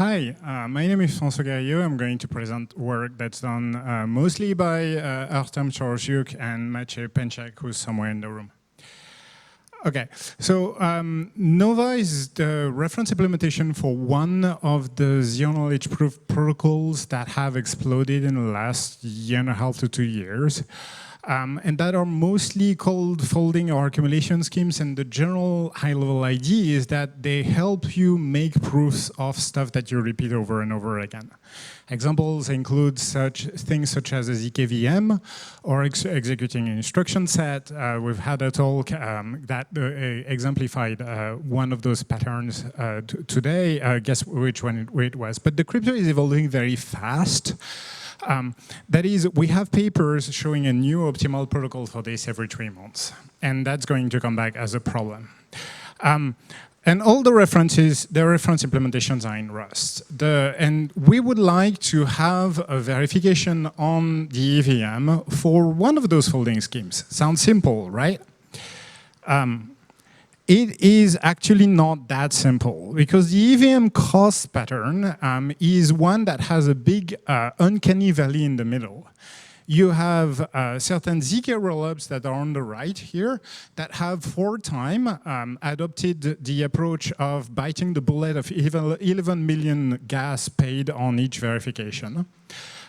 Hi, my name is Francois Garillot. I'm going to present work that's done mostly by Artem Chorzyuk and Maciej Pęczak, who's somewhere in the room. Okay, so Nova is the reference implementation for one of the zero-knowledge proof protocols that have exploded in the last year and a half to 2 years. And that are mostly called folding or accumulation schemes, and the general high-level idea is that they help you make proofs of stuff that you repeat over and over again. Examples include such things such as a ZK-VM or executing an instruction set. We've had a talk that exemplified one of those patterns today. Guess which one it was. But the crypto is evolving very fast. That is, we have papers showing a new optimal protocol for this every 3 months, and that's going to come back as a problem. And all the reference implementations are in Rust. And we would like to have a verification on the EVM for one of those folding schemes. Sounds simple, right? It is actually not that simple, because the EVM cost pattern is one that has a big uncanny valley in the middle. You have certain ZK rollups that are on the right here that have for time adopted the approach of biting the bullet of 11 million gas paid on each verification.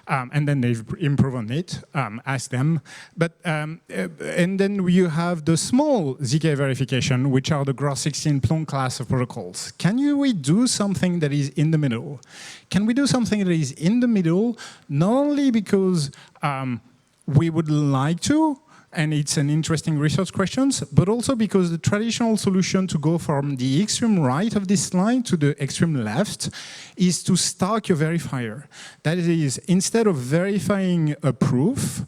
And then they've improved on it, ask them. But, and then you have the small ZK verification, which are the Gross-16 Plonk class of protocols. Can we do something that is in the middle? Can we do something that is in the middle, not only because we would like to, and it's an interesting research question, but also because the traditional solution to go from the extreme right of this slide to the extreme left is to stack your verifier. That is, instead of verifying a proof,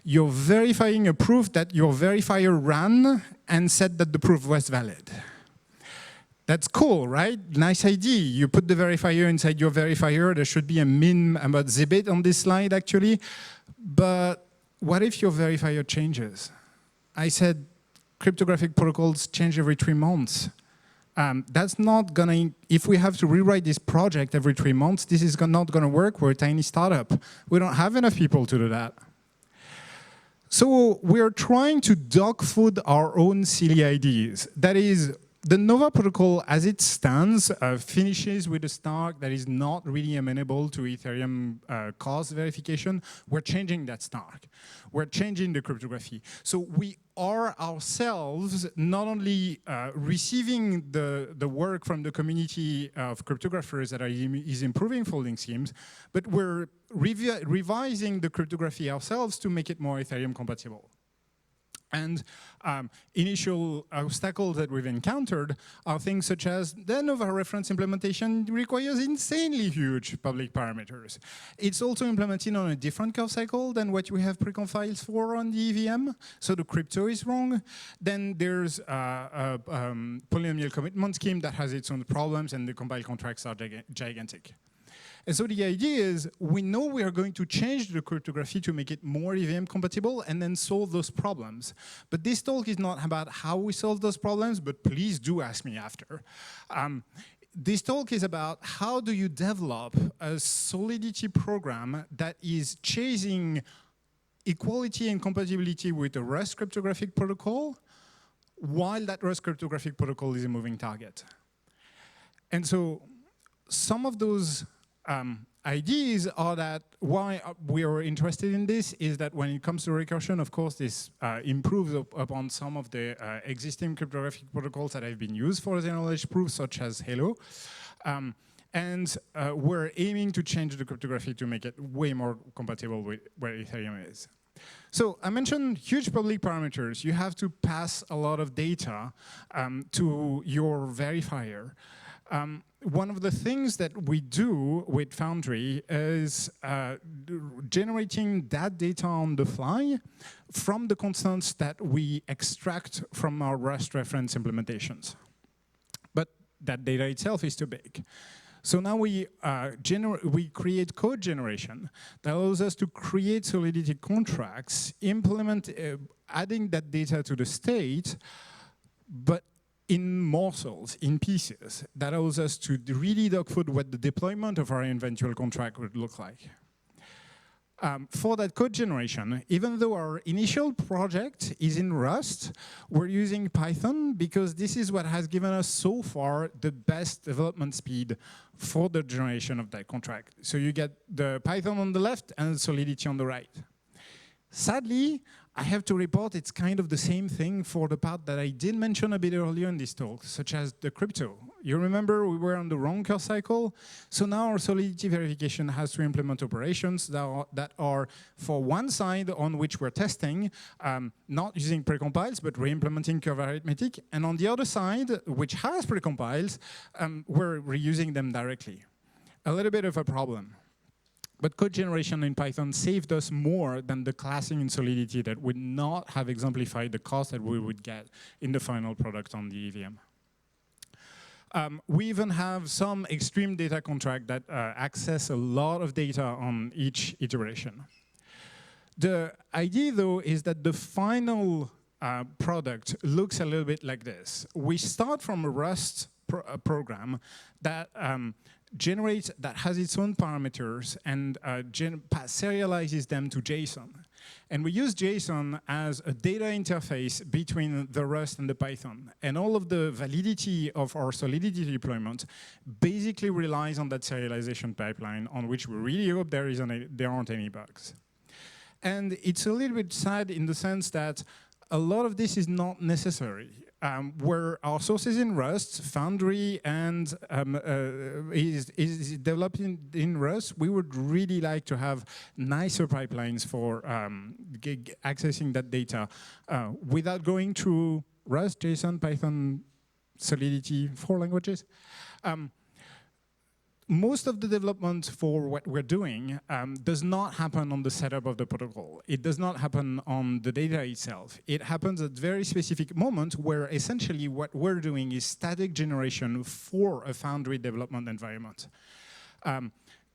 you're verifying a proof that your verifier ran and said that the proof was valid. That's cool, right? Nice idea. You put the verifier inside your verifier. There should be a min about zibit on this slide, actually. But what if your verifier changes? I said cryptographic protocols change every 3 months. That's not gonna, if we have to rewrite this project every 3 months, this is not gonna work. We're a tiny startup. We don't have enough people to do that. So we're trying to dog food our own silly ideas. That is, the Nova protocol, as it stands, finishes with a snark that is not really amenable to Ethereum cost verification. We're changing that snark. We're changing the cryptography. So we are ourselves not only receiving the work from the community of cryptographers that is improving folding schemes, but we're revising the cryptography ourselves to make it more Ethereum compatible. And initial obstacles that we've encountered are things such as the Nova reference implementation requires insanely huge public parameters. It's also implemented on a different curve cycle than what we have preconfiles for on the EVM, so the crypto is wrong. Then there's a polynomial commitment scheme that has its own problems, and the compile contracts are gigantic. And so the idea is, we know we are going to change the cryptography to make it more EVM compatible and then solve those problems. But this talk is not about how we solve those problems, but please do ask me after. This talk is about how do you develop a Solidity program that is chasing equality and compatibility with the Rust cryptographic protocol, while that Rust cryptographic protocol is a moving target. And so some of those ideas are that why we are interested in this is that when it comes to recursion, of course, this improves upon some of the existing cryptographic protocols that have been used for zero-knowledge proofs, such as Halo. And we're aiming to change the cryptography to make it way more compatible with where Ethereum is. So I mentioned huge public parameters. You have to pass a lot of data to your verifier. One of the things that we do with Foundry is generating that data on the fly from the constants that we extract from our Rust reference implementations. But that data itself is too big. So now we create code generation that allows us to create Solidity contracts, implement adding that data to the state, but in morsels, in pieces, that allows us to really dogfood what the deployment of our eventual contract would look like. For that code generation, even though our initial project is in Rust, we're using Python because this is what has given us so far the best development speed for the generation of that contract. So you get the Python on the left and Solidity on the right. Sadly, I have to report it's kind of the same thing for the part that I did mention a bit earlier in this talk, such as the crypto. You remember we were on the wrong curve cycle? So now our Solidity verification has to implement operations that are for one side on which we're testing, not using precompiles, but re-implementing curve arithmetic. And on the other side, which has precompiles, we're reusing them directly. A little bit of a problem. But code generation in Python saved us more than the classing in Solidity that would not have exemplified the cost that we would get in the final product on the EVM. We even have some extreme data contract that access a lot of data on each iteration. The idea, though, is that the final product looks a little bit like this. We start from a Rust program that that has its own parameters and serializes them to JSON. And we use JSON as a data interface between the Rust and the Python. And all of the validity of our Solidity deployment basically relies on that serialization pipeline on which we really hope there aren't any bugs. And it's a little bit sad in the sense that a lot of this is not necessary. Where our source is in Rust, Foundry and is developed in Rust, we would really like to have nicer pipelines for accessing that data without going through Rust, JSON, Python, Solidity, 4 languages. Most of the development for what we're doing does not happen on the setup of the protocol. It does not happen on the data itself. It happens at very specific moments where essentially what we're doing is static generation for a Foundry development environment.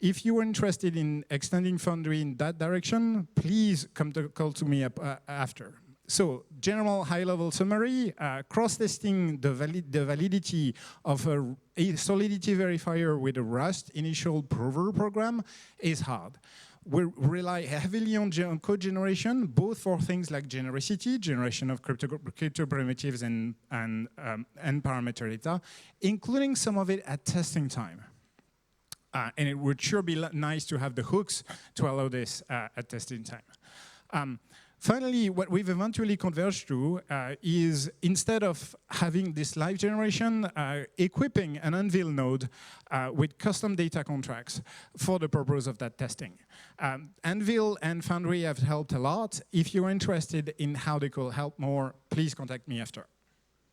If you are interested in extending Foundry in that direction, please call to me after. So, general high-level summary, cross-testing the validity of a Solidity verifier with a Rust initial prover program is hard. We rely heavily on code generation, both for things like genericity, generation of crypto primitives and parameter data, including some of it at testing time. And it would sure be nice to have the hooks to allow this at testing time. Finally, what we've eventually converged to is, instead of having this live generation, equipping an Anvil node with custom data contracts for the purpose of that testing. Anvil and Foundry have helped a lot. If you're interested in how they could help more, please contact me after.